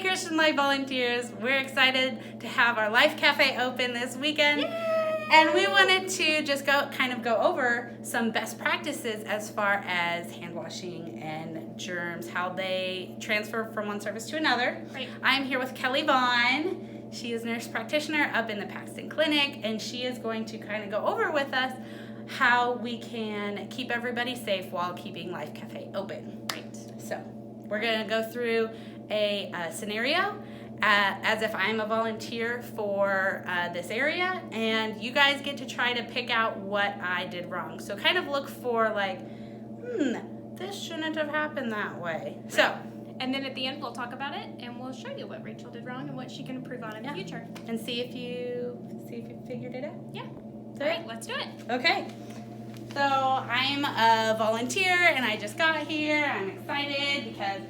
Christian Life volunteers. We're excited to have our Life Cafe open this weekend. Yay! And we wanted to just go over some best practices as far as hand washing and germs, how they transfer from one service to another. Right. I'm here with Kelly Vaughn. She is a nurse practitioner up in the Paxton Clinic, and she is going to kind of go over with us how we can keep everybody safe while keeping Life Cafe open. Right. So we're going to go through a scenario as if I'm a volunteer for this area, and you guys get to try to pick out what I did wrong. So kind of look for like, this shouldn't have happened that way. So, and then at the end we'll talk about it and we'll show you what Rachel did wrong and what she can improve on in the future. And see if you figured it out. Yeah. So, All right, let's do it. Okay. So I'm a volunteer and I just got here. I'm excited because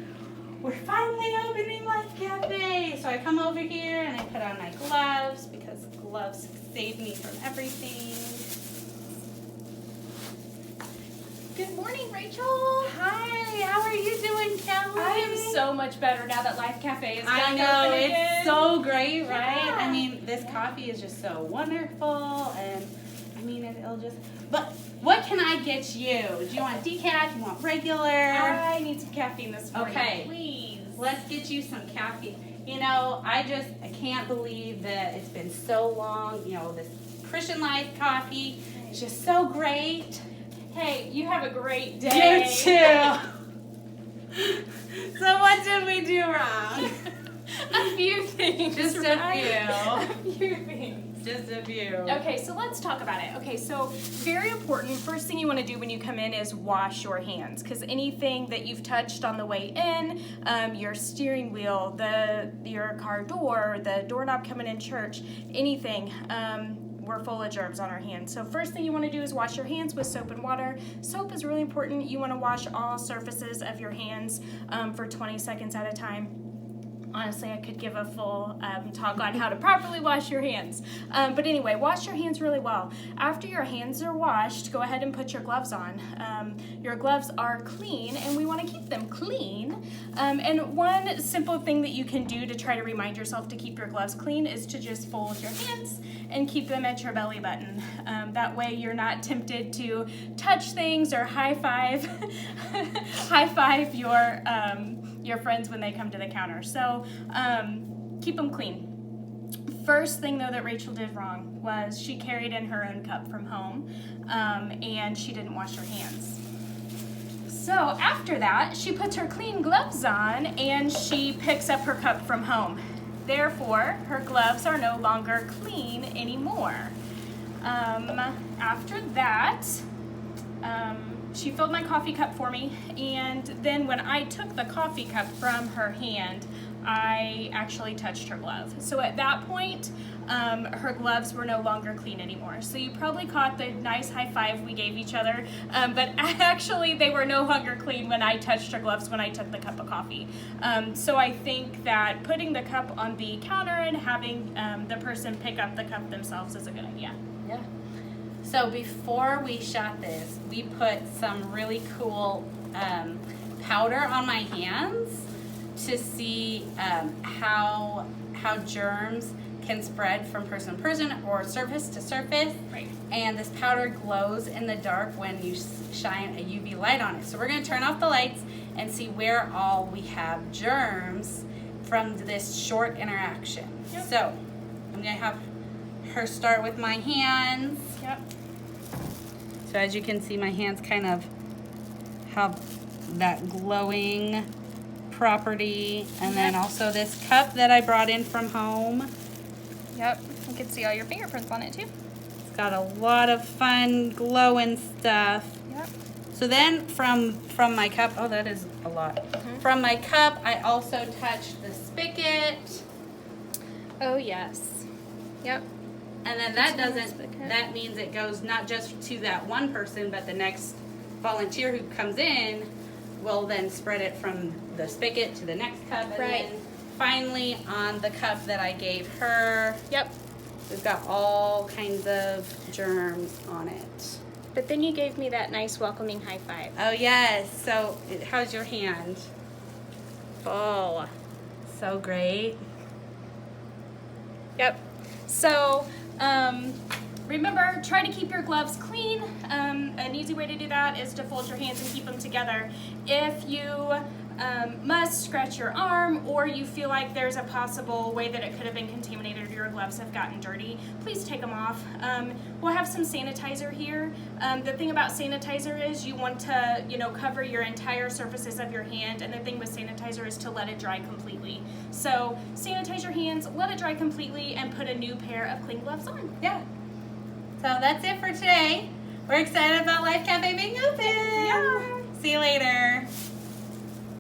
we're finally opening Life Cafe. So I come over here and I put on my gloves because gloves save me from everything. Good morning, Rachel. Hi, how are you doing, Kelly? I am so much better now that Life Cafe is I back know, open it's again. so great, right? Yeah. I mean, this coffee is just so wonderful, and I mean, it'll just, but what can I get you? Do you want decaf? Do you want regular? I need some caffeine this morning. Okay. Please. Let's get you some caffeine. You know, I can't believe that it's been so long. You know, this Christian Life coffee is just so great. Hey, you have a great day. You too. So what did we do wrong? A few things. Just a right? A few things. Just a few. Okay, so let's talk about it. Okay, so very important. First thing you want to do when you come in is wash your hands, because anything that you've touched on the way in, your steering wheel, your car door, the doorknob coming in church, anything, we're full of germs on our hands. So first thing you want to do is wash your hands with soap and water. Soap is really important. You want to wash all surfaces of your hands for 20 seconds at a time. Honestly, I could give a full talk on how to properly wash your hands. But anyway, wash your hands really well. After your hands are washed, go ahead and put your gloves on. Your gloves are clean, and we want to keep them clean. And one simple thing that you can do to try to remind yourself to keep your gloves clean is to just fold your hands and keep them at your belly button. That way you're not tempted to touch things or high five your friends when they come to the counter. So keep them clean. First thing though that Rachel did wrong was she carried in her own cup from home and she didn't wash her hands. So after that, she puts her clean gloves on and she picks up her cup from home. Therefore, her gloves are no longer clean anymore. After that, she filled my coffee cup for me, and then when I took the coffee cup from her hand, I actually touched her glove. So at that point, her gloves were no longer clean anymore. So you probably caught the nice high five we gave each other, but actually they were no longer clean when I touched her gloves when I took the cup of coffee. So I think that putting the cup on the counter and having the person pick up the cup themselves is a good idea. Yeah. So before we shot this, we put some really cool powder on my hands to see how germs can spread from person to person or surface to surface. Right. And this powder glows in the dark when you shine a UV light on it. So we're going to turn off the lights and see where all we have germs from this short interaction. Yep. So I'm going to have her start with my hands. Yep. So as you can see, my hands kind of have that glowing property. And then also this cup that I brought in from home. Yep. You can see all your fingerprints on it too. It's got a lot of fun glowing stuff. Yep. So then from my cup, oh, that is a lot. From my cup, I also touched the spigot. Oh yes. Yep. And then that means it goes not just to that one person, but the next volunteer who comes in will then spread it from the spigot to the next cup. And Right. then finally on the cup that I gave her, Yep. we've got all kinds of germs on it. But then you gave me that nice welcoming high five. Oh yes, so how's your hand? Full. so great. Yep. So remember, try to keep your gloves clean. An easy way to do that is to fold your hands and keep them together. If you must scratch your arm, or you feel like there's a possible way that it could have been contaminated or your gloves have gotten dirty, please take them off. We'll have some sanitizer here. The thing about sanitizer is you want to, cover your entire surfaces of your hand, and the thing with sanitizer is to let it dry completely. So sanitize your hands, let it dry completely, and put a new pair of clean gloves on. Yeah. So that's it for today. We're excited about Life Cafe being open. Yeah. See you later.